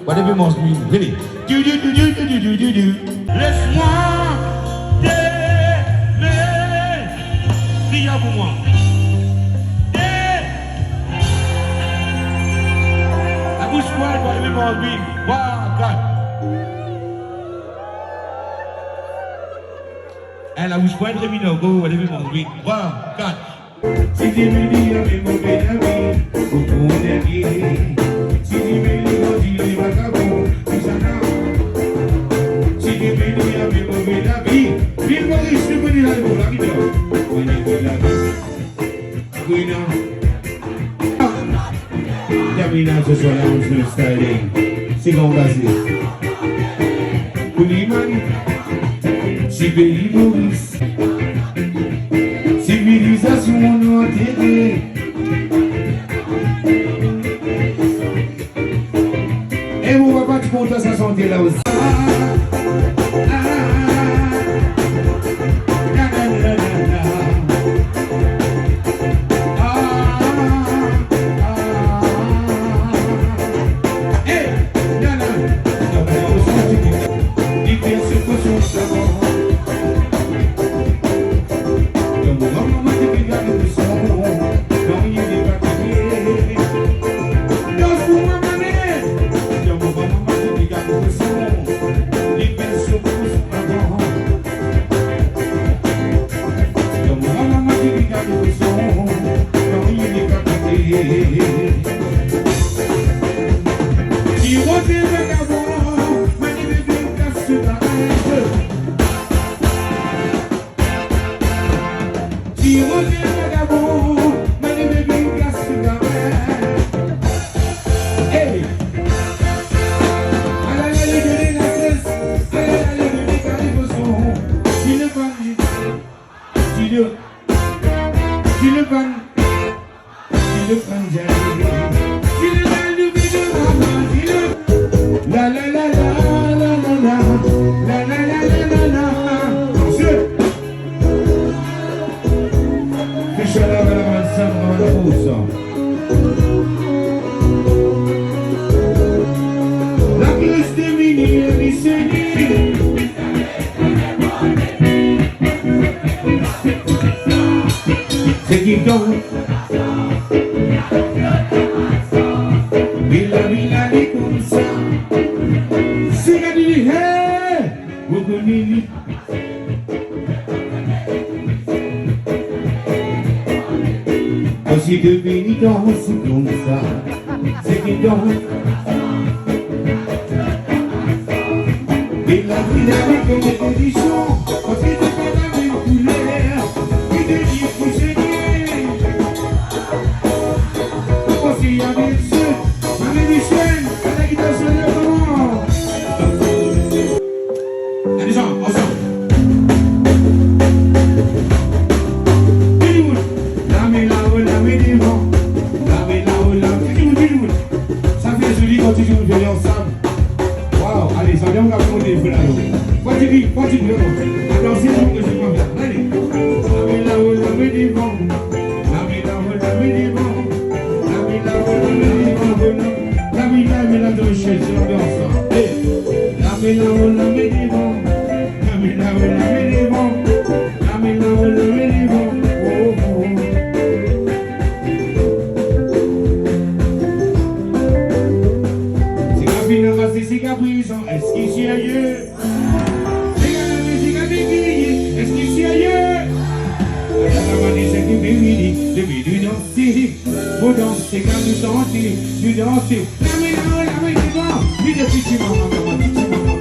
Whatever must be, really. Do. Laisse-moi t'aimer. Dis pour moi. La bouche moelle, whatever must be. Wow, God. And la bouche moelle, Rémi, no, go, whatever must be. Wow, God. Si tu me dis, avec mon bénéfice, au fond des pieds. Si tu me dis, Ville Maurice, je connais la vie, la vie. Termina ce soir là, on se styling. C'est comme vas-y. Kouliman, c'est Ville Maurice. Civilisation, on a été. Et mon papa, tu comptes sa santé là aussi. Si devenu danse comme ça, c'est qu'il danse. Et la vie avec une condition, parce que c'est pas la même couleur, qui te dit pour saigner. Parce qu'il y a des ceux, avec des chaînes, à la guitare sur le moment. Allez, ensemble. Continue de faire ensemble. Waouh, allez, ça vient, on va monter les feux là. Continue. Attends, c'est bon que je peux faire. Allez. La est-ce qu'il s'y ailleurs? Regarde la musique avec qui? Est-ce qu'il s'y ailleurs? Regarde la manière qui me dit, de me danser. Faut danser, quand tu danser, tu danses. La main devant, dis le petit maman, petit maman,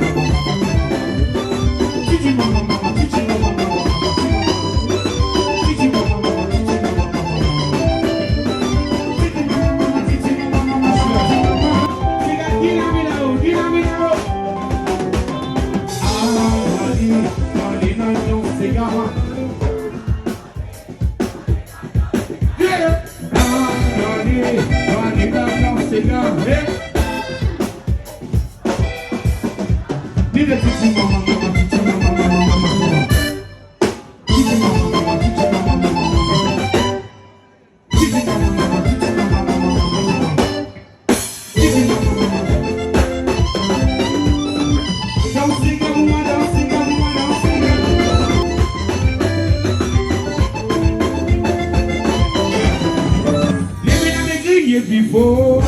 petit maman, petit maman, petit before.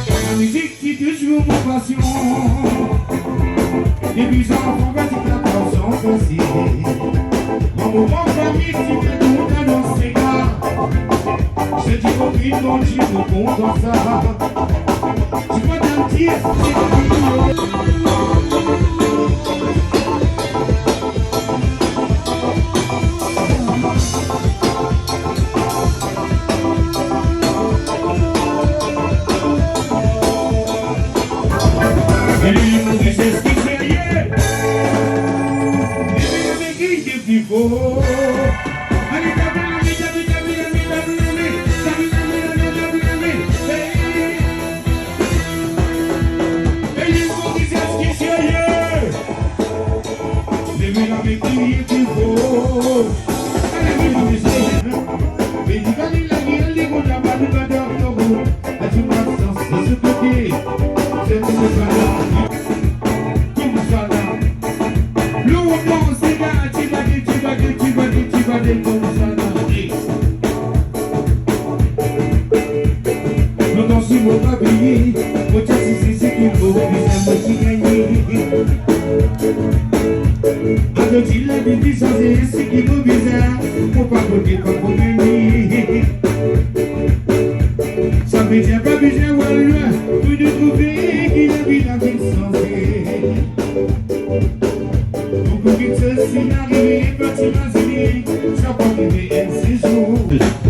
La musique qui toujours mon passion. Les bisons font battre la tension aussi. Mon moment famille, tu fais tout dans ces gars. Je dis au vide, mon Dieu, mon bon dans ça. Tu peux t'en dire,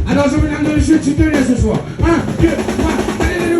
alors je vais dans le jeu, tu te laisses ce soir. 1, 2, 3, allez, allez,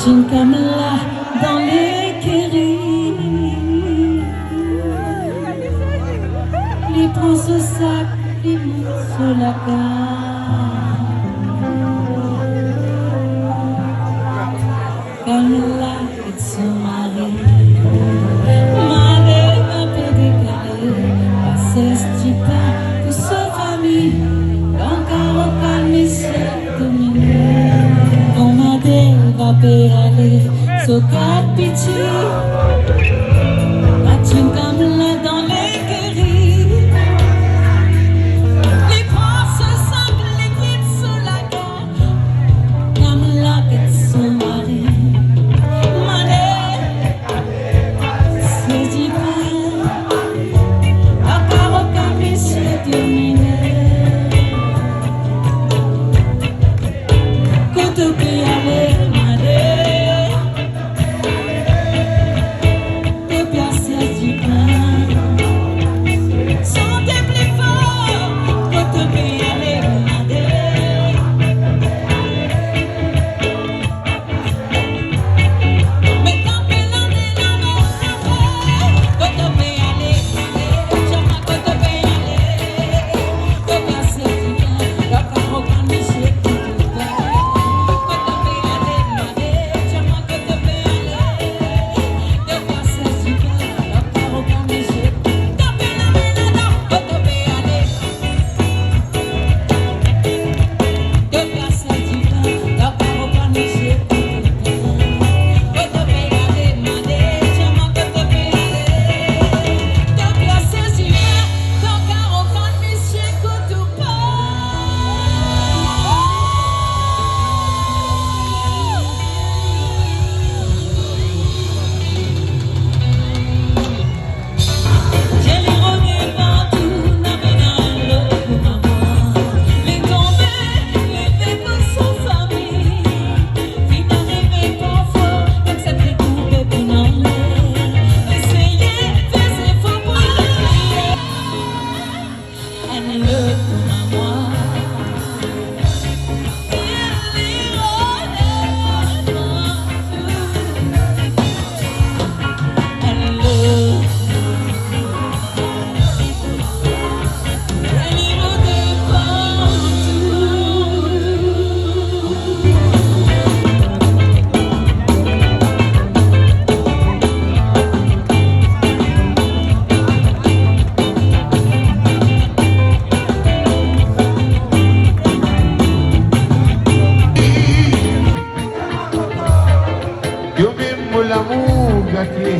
Une caméra dans l'écurie, les prend ce sac, les met sur la gare. Camilla et son mari, Madame un peu décalée, passé stupide pour sa famille, encore au calme, c'est dominé. On m'a dit, va pédaler, so capiti, Mathieu comme là dans l'écurie, les princes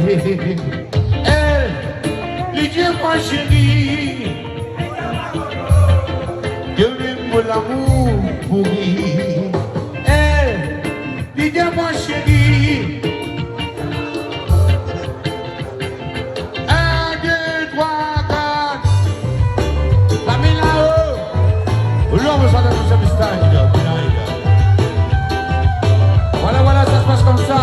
Elle, les dieux, ma chérie. Dieu même pour l'amour pourri. Elle, les dieux, ma chérie. 1, 2, 3, 4. La main là-haut. L'homme soit dans ce mystère. Voilà, voilà, ça se passe comme ça.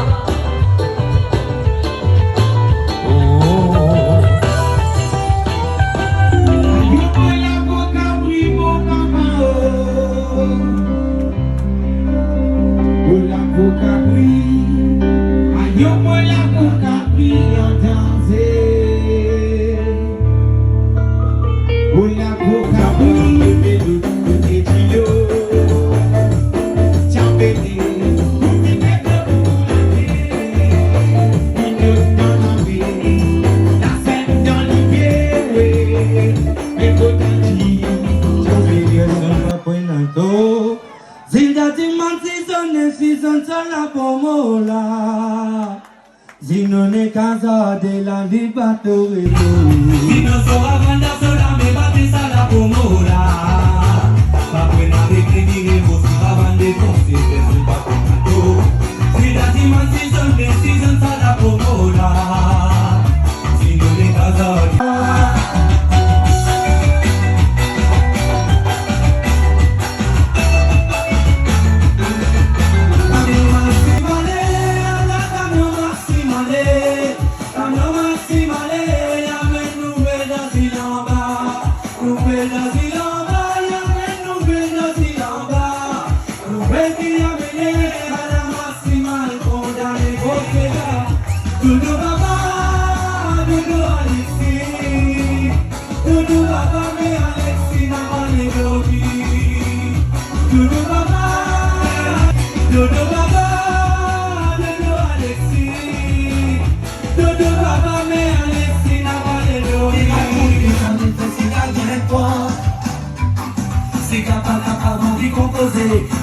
Zinone casa de la libertadores. Si no soy banda sola me bate sala pomola. Pa buena de que diremos la banda con si te suba tanto. Si la diman season sala pomola. Zinone casa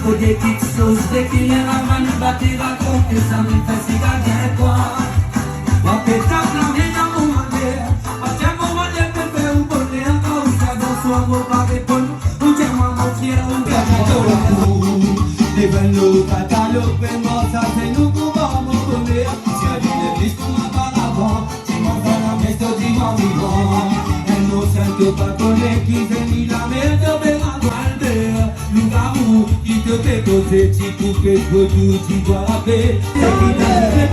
pour des petites choses, des filets à nous battre, raconter ça me fait si gagner quoi. On peut t'appeler dans mon modèle, parce qu'à mon modèle peut faire un bonnet, encore une fois dans son mot pas répondre, ou tiens moi mon fier, ou bien mon Les venos catalogues, moi ça fait nous pour voir mon bonnet. Si elle dit les biches pour ma paravant, si mon frère la messe dit mon vivant. Elle nous sent que pas connaître qui s'est mis la merde de Albert. Nous l'amour qui te fait poser, si tout fait pour tout, tu dois rappeler. C'est qui t'a fait.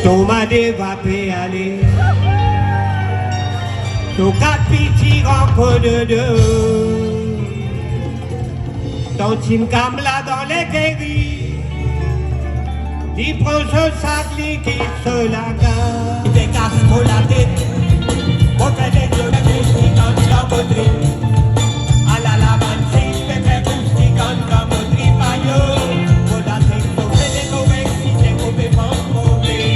Ton madé va péaler, ton quatre petits encore de deux, ton team camla dans les guéris, il prend son sac, qui se la garde, il décasse pour la tête, on fait des jeux de coups dans la poterie, à la lavande, il fait des coups dans la poterie, pour la tête, on fait des corrects, si c'est complètement mauvais.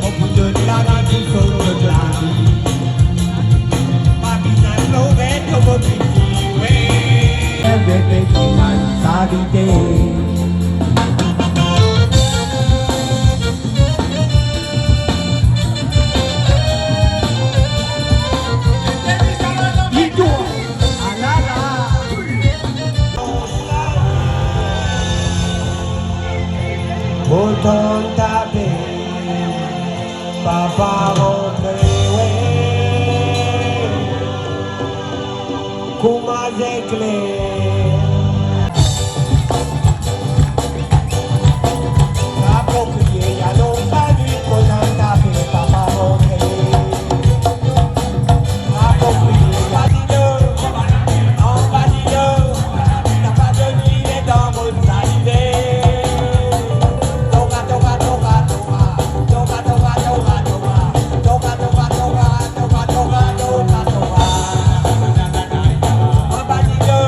Open the pas rentrer, ouais. Comment éclair. Approprié, y'a longtemps du qu'on a tapé, t'as pas rentrer. Approprié, y'a en badino, t'as pas de nuit et dans votre salivé. Toka, toka, toka, toka, toka, toka, toka, toka, toka, toka, toka, toka, toka, toka. En badino,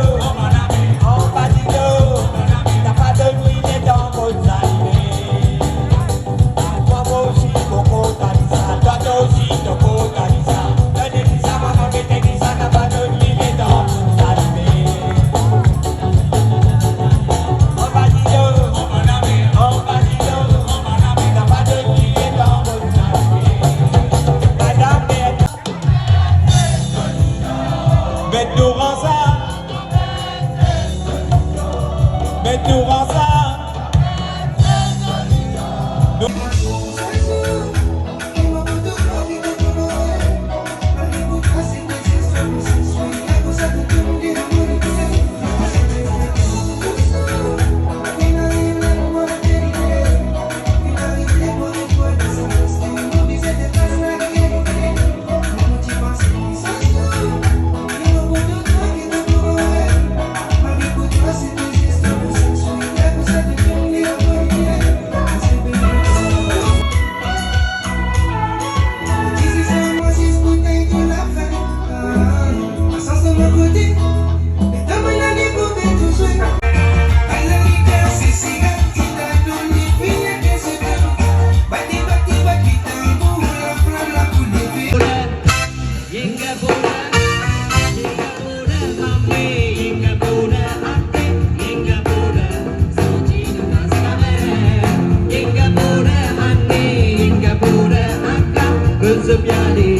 t'as pas de nuit et dans votre salivé. Toi aussi, Coco, t'as dit ça, toi aussi, Coco, t'as dit ça. Tenez dit ça, maman, qui t'a dit ça, t'as pas de nuit et dans votre salivé. En badino, t'as pas de nuit et dans votre salivé. Madame, mettez-nous en ça. Mettez-nous en ça. Sepiali